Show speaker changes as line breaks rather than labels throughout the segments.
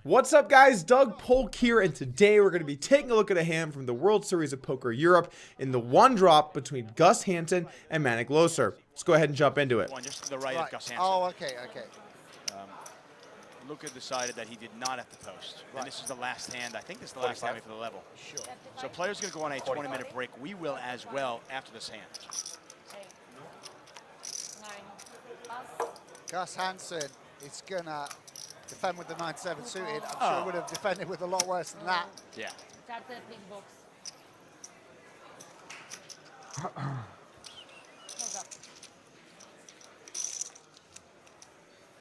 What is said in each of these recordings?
What's up, guys? Doug Polk here, and today we're going to be taking a look at a hand from the World Series of Poker Europe in the one drop between Gus Hansen and Manig Loeser. Let's go ahead and jump into it.
One just to the right of Gus Hansen.
Oh, okay.
Luca decided that he did not have to post.
Right.
And this is the last hand. I think this is the last hand for the level.
Sure.
So players are going to go on a 20-minute break. We will as well after this hand.
Gus Hansen is going to defend with the 9-7 suited. I'm sure would have defended with a lot worse than that.
Yeah.
That's the big box.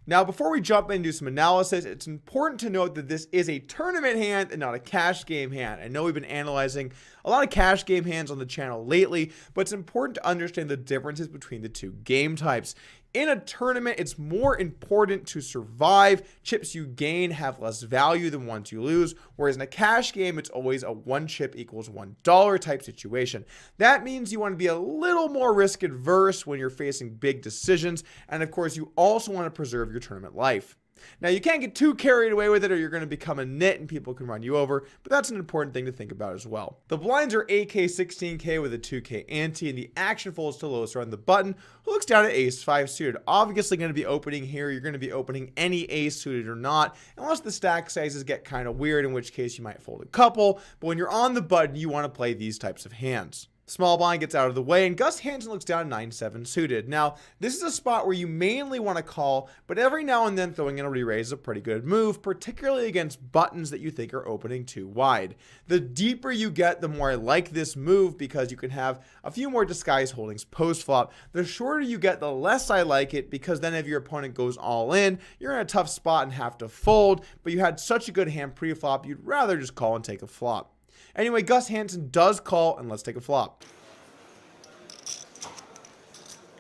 Now, before we jump into some analysis, it's important to note that this is a tournament hand and not a cash game hand. I know we've been analyzing a lot of cash game hands on the channel lately, but it's important to understand the differences between the two game types. In a tournament, it's more important to survive. Chips you gain have less value than ones you lose, whereas in a cash game, it's always a one chip equals $1 type situation. That means you want to be a little more risk adverse when you're facing big decisions, and of course, you also want to preserve your tournament life. Now, you can't get too carried away with it or you're going to become a nit and people can run you over, but that's an important thing to think about as well. The blinds are 8K, 16K with a 2K ante, and the action folds to Loeser on the button, who looks down at ace-5 suited. Obviously going to be opening here. You're going to be opening any ace suited or not, unless the stack sizes get kind of weird, in which case you might fold a couple, but when you're on the button, you want to play these types of hands. Small blind gets out of the way, and Gus Hansen looks down at 9-7 suited. Now, this is a spot where you mainly want to call, but every now and then throwing in a re-raise is a pretty good move, particularly against buttons that you think are opening too wide. The deeper you get, the more I like this move because you can have a few more disguise holdings post-flop. The shorter you get, the less I like it, because then if your opponent goes all in, you're in a tough spot and have to fold, but you had such a good hand pre-flop, you'd rather just call and take a flop. Anyway, Gus Hansen does call, and let's take a flop.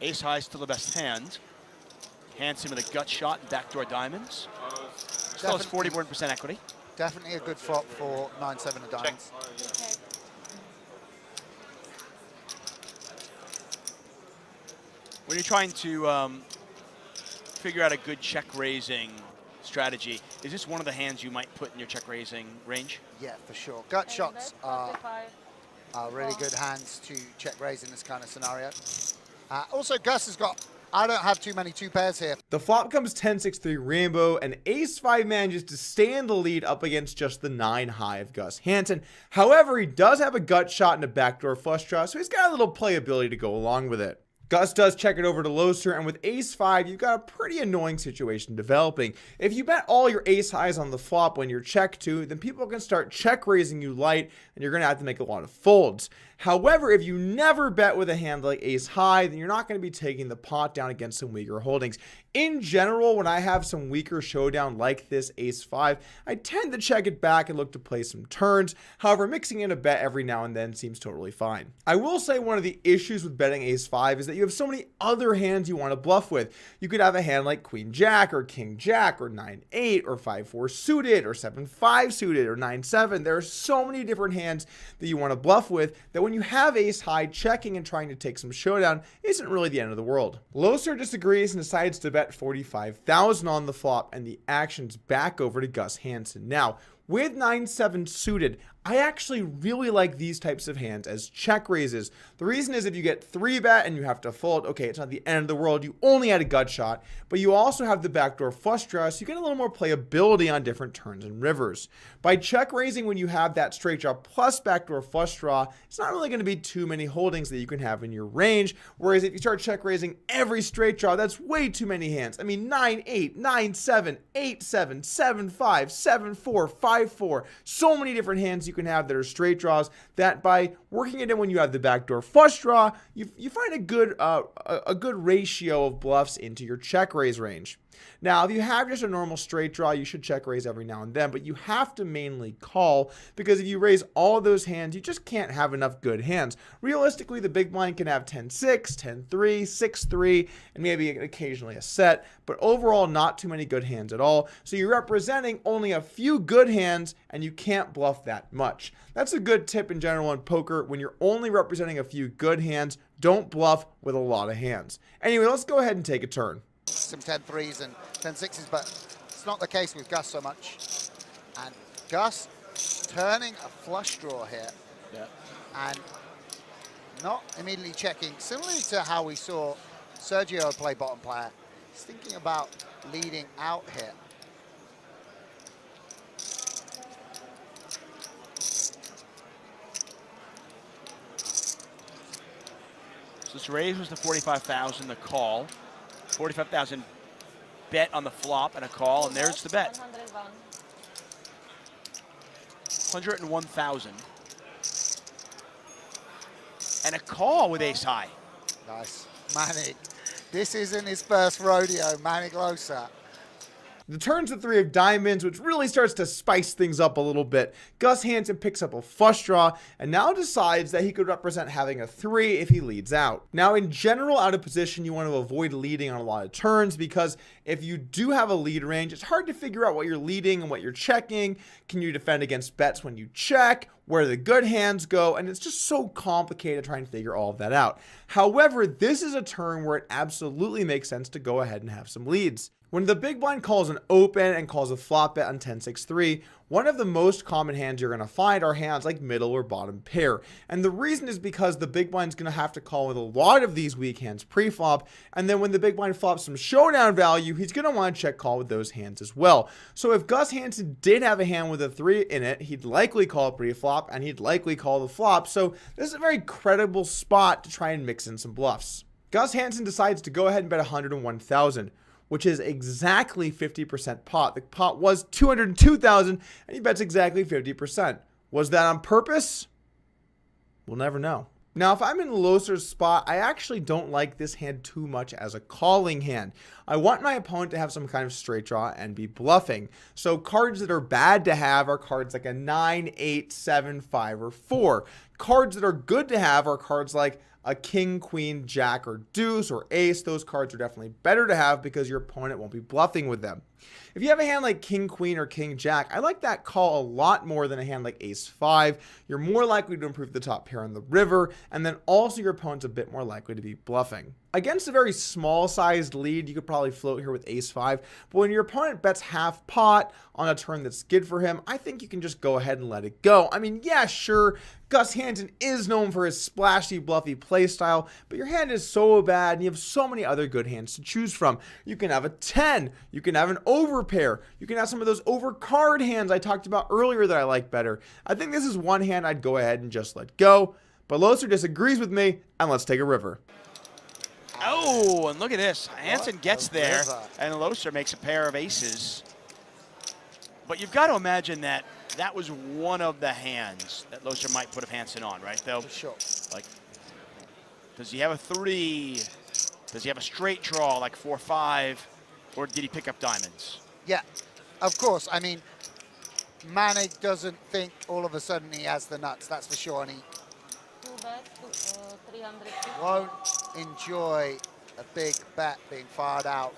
Ace high still the best hand. Hansen with a gut shot and backdoor diamonds. Still has 41% equity.
Definitely a good flop for 9-7 of diamonds.
When you're trying to figure out a good check raising strategy, is this one of the hands you might put in your check raising range?
Yeah, for sure. Gut shots are really good hands to check raise in this kind of scenario. Also, Gus has got, I don't have too many two pairs here.
The flop comes 10-6-3 rainbow, and ace-5 manages to stay in the lead up against just the 9 high of Gus Hansen. However, he does have a gut shot and a backdoor flush draw, so he's got a little playability to go along with it. Gus does check it over to Loeser, and with ace-5, you've got a pretty annoying situation developing. If you bet all your ace highs on the flop when you're check to, then people can start check raising you light, and you're going to have to make a lot of folds. However, if you never bet with a hand like ace high, then you're not going to be taking the pot down against some weaker holdings. In general, when I have some weaker showdown like this ace-5, I tend to check it back and look to play some turns. However, mixing in a bet every now and then seems totally fine. I will say one of the issues with betting ace-5 is that you have so many other hands you want to bluff with. You could have a hand like queen-jack or king-jack or 9-8 or 5-4 suited or 7-5 suited or 9-7. There are so many different hands that you want to bluff with that when you have ace high, checking and trying to take some showdown isn't really the end of the world. Loeser disagrees and decides to bet 45,000 on the flop, and the action's back over to Gus Hansen. Now, with 9-7 suited, I actually really like these types of hands as check raises. The reason is if you get 3-bet and you have to fold, okay, it's not the end of the world. You only had a gut shot, but you also have the backdoor flush draw, so you get a little more playability on different turns and rivers. By check raising when you have that straight draw plus backdoor flush draw, it's not really going to be too many holdings that you can have in your range, whereas if you start check raising every straight draw, that's way too many hands. I mean, 9-8, 9-7, 8-7, 7-5, 7-4, 5-4, so many different hands you can have that are straight draws that by working it in when you have the backdoor flush draw, you find a good ratio of bluffs into your check raise range. Now, if you have just a normal straight draw, you should check raise every now and then, but you have to mainly call because if you raise all of those hands, you just can't have enough good hands. Realistically, the big blind can have 10-6, 10-3, 6-3, and maybe occasionally a set, but overall, not too many good hands at all. So you're representing only a few good hands, and you can't bluff that much. That's a good tip in general in poker. When you're only representing a few good hands, don't bluff with a lot of hands. Anyway, let's go ahead and take a turn.
Some 10-3s and 10-6s, but it's not the case with Gus so much. And Gus turning a flush draw here.
Yeah.
And not immediately checking, similarly to how we saw Sergio play bottom player. He's thinking about leading out here.
So this raise was the 45,000, the call. 45,000 bet on the flop and a call, and there's the bet. 101,000. And a call with ace high.
Nice. Manig. This isn't his first rodeo, Manig Loeser.
The turn's the 3 of diamonds, which really starts to spice things up a little bit. Gus Hansen picks up a flush draw and now decides that he could represent having a 3 if he leads out. Now, in general, out of position, you want to avoid leading on a lot of turns because if you do have a lead range, it's hard to figure out what you're leading and what you're checking. Can you defend against bets when you check? Where the good hands go? And it's just so complicated trying to figure all of that out. However, this is a turn where it absolutely makes sense to go ahead and have some leads. When the big blind calls an open and calls a flop bet on 10-6-3, one of the most common hands you're going to find are hands like middle or bottom pair. And the reason is because the big blind's going to have to call with a lot of these weak hands pre-flop. And then when the big blind flops some showdown value, he's going to want to check call with those hands as well. So if Gus Hansen did have a hand with a 3 in it, he'd likely call pre-flop and he'd likely call the flop. So this is a very credible spot to try and mix in some bluffs. Gus Hansen decides to go ahead and bet 101,000. Which is exactly 50% pot. The pot was 202,000, and he bets exactly 50%. Was that on purpose? We'll never know. Now, if I'm in Loeser's spot, I actually don't like this hand too much as a calling hand. I want my opponent to have some kind of straight draw and be bluffing. So cards that are bad to have are cards like a 9, 8, 7, 5, or 4. Cards that are good to have are cards like a king, queen, jack, or deuce, or ace. Those cards are definitely better to have because your opponent won't be bluffing with them. If you have a hand like king, queen, or king, jack, I like that call a lot more than a hand like ace 5. You're more likely to improve the top pair on the river, and then also your opponent's a bit more likely to be bluffing. Against a very small sized lead, you could probably float here with ace 5, but when your opponent bets half pot on a turn that's good for him, I think you can just go ahead and let it go. I mean, yeah, sure, Gus Hansen is known for his splashy, bluffy playstyle, but your hand is so bad and you have so many other good hands to choose from. You can have a 10, you can have an overpair, you can have some of those overcard hands I talked about earlier that I like better. I think this is one hand I'd go ahead and just let go, but Loeser disagrees with me, and let's take a river.
Oh, and look at this. Hansen gets there, and Loeser makes a pair of aces. But you've got to imagine that that was one of the hands that Loeser might put Hansen on, right? Though,
For sure.
like, does he have a 3? Does he have a straight draw like 4-5? Or did he pick up diamonds?
Yeah, of course. I mean, Manig doesn't think all of a sudden he has the nuts, that's for sure. And he won't enjoy a big bet being fired out.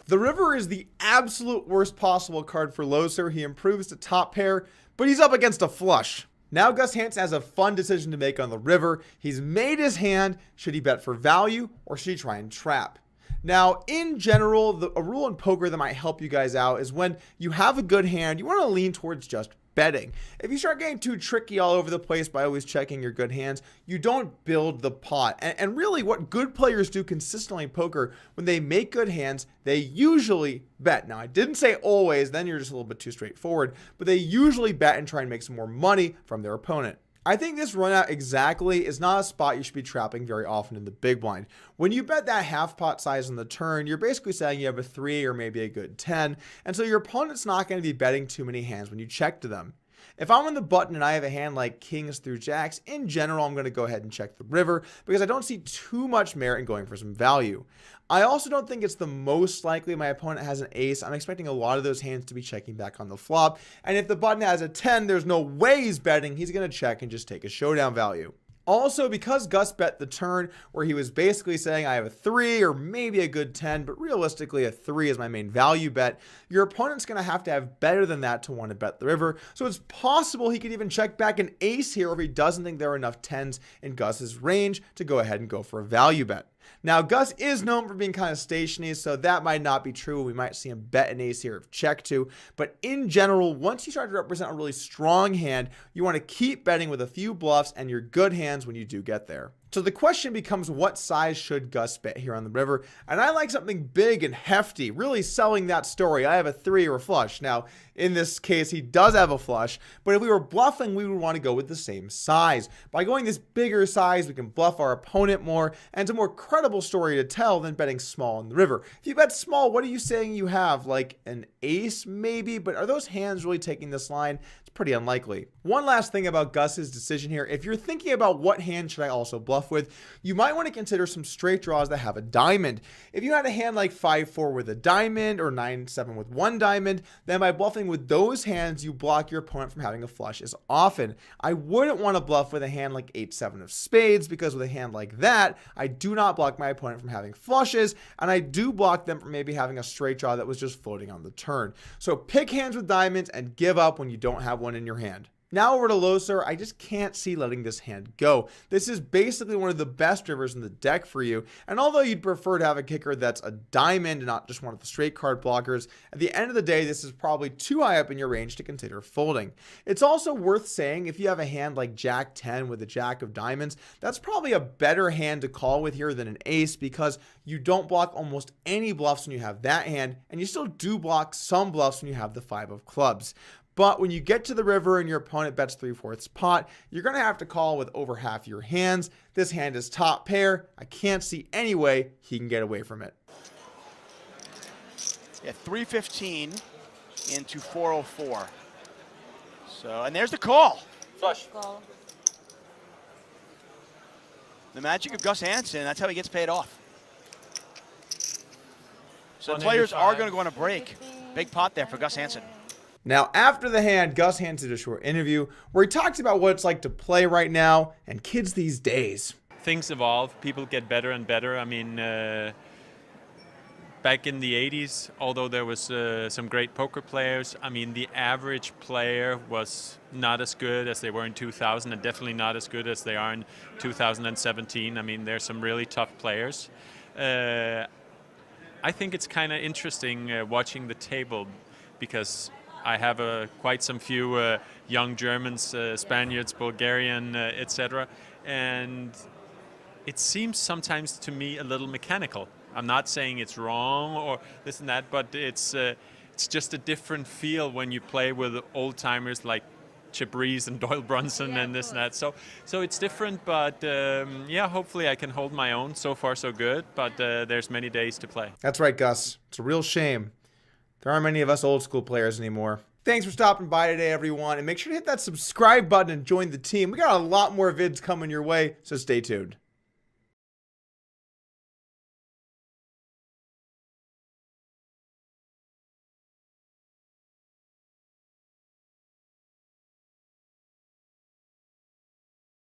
The river is the absolute worst possible card for Loeser. He improves to top pair, but he's up against a flush. Now Gus Hansen has a fun decision to make on the river. He's made his hand. Should he bet for value or should he try and trap? Now, in general, a rule in poker that might help you guys out is when you have a good hand, you want to lean towards just betting. If you start getting too tricky all over the place by always checking your good hands, you don't build the pot. And really what good players do consistently in poker, when they make good hands, they usually bet. Now, I didn't say always, then you're just a little bit too straightforward, but they usually bet and try and make some more money from their opponent. I think this run out exactly is not a spot you should be trapping very often in the big blind. When you bet that half pot size on the turn, you're basically saying you have a 3 or maybe a good 10, and so your opponent's not going to be betting too many hands when you check to them. If I'm on the button and I have a hand like kings through jacks, in general, I'm going to go ahead and check the river because I don't see too much merit in going for some value. I also don't think it's the most likely my opponent has an ace. I'm expecting a lot of those hands to be checking back on the flop. And if the button has a 10, there's no way he's betting. He's going to check and just take a showdown value. Also, because Gus bet the turn where he was basically saying I have a 3 or maybe a good 10, but realistically a 3 is my main value bet, your opponent's going to have better than that to want to bet the river. So it's possible he could even check back an ace here if he doesn't think there are enough 10s in Gus's range to go ahead and go for a value bet. Now, Gus is known for being kind of stationary, so that might not be true. We might see him bet an ace here if check to. But in general, once you start to represent a really strong hand, you want to keep betting with a few bluffs and your good hands when you do get there. So the question becomes, what size should Gus bet here on the river? And I like something big and hefty, really selling that story. I have a 3 or a flush. Now, in this case, he does have a flush, but if we were bluffing, we would want to go with the same size. By going this bigger size, we can bluff our opponent more, and it's a more credible story to tell than betting small in the river. If you bet small, what are you saying you have? Like an ace, maybe? But are those hands really taking this line? It's pretty unlikely. One last thing about Gus's decision here. If you're thinking about what hand should I also bluff with, you might want to consider some straight draws that have a diamond. If you had a hand like 5-4 with a diamond or 9-7 with one diamond, then by bluffing with those hands, you block your opponent from having a flush as often. I wouldn't want to bluff with a hand like 8-7 of spades, because with a hand like that, I do not block my opponent from having flushes, and I do block them from maybe having a straight draw that was just floating on the turn. So pick hands with diamonds and give up when you don't have one in your hand. Now over to Loeser. I just can't see letting this hand go. This is basically one of the best rivers in the deck for you, and although you'd prefer to have a kicker that's a diamond and not just one of the straight card blockers, at the end of the day, this is probably too high up in your range to consider folding. It's also worth saying, if you have a hand like Jack 10 with a Jack of diamonds, that's probably a better hand to call with here than an ace, because you don't block almost any bluffs when you have that hand, and you still do block some bluffs when you have the 5 of clubs. But when you get to the river and your opponent bets 3/4 pot, you're going to have to call with over half your hands. This hand is top pair. I can't see any way he can get away from it.
Yeah, 315 into 404. So, and there's the call.
Flush.
The magic of Gus Hansen, that's how he gets paid off. So the players are going to go on a break. Big pot there for Gus Hansen.
Now, after the hand, Gus Hansen did a short interview where he talks about what it's like to play right now and kids these days.
Things evolve. People get better and better. I mean, back in the 80s, although there was some great poker players, I mean, the average player was not as good as they were in 2000, and definitely not as good as they are in 2017. I mean, there's some really tough players. I think it's kind of interesting watching the table, because I have quite some few young Germans, Spaniards, Bulgarian, etc. And it seems sometimes to me a little mechanical. I'm not saying it's wrong or this and that, but it's just a different feel when you play with old timers like Chip Reese and Doyle Brunson and this and that. So it's different, but yeah, hopefully I can hold my own. So far so good, but there's many days to play.
That's right, Gus. It's a real shame. There aren't many of us old school players anymore. Thanks for stopping by today, everyone. And make sure to hit that subscribe button and join the team. We got a lot more vids coming your way, so stay tuned.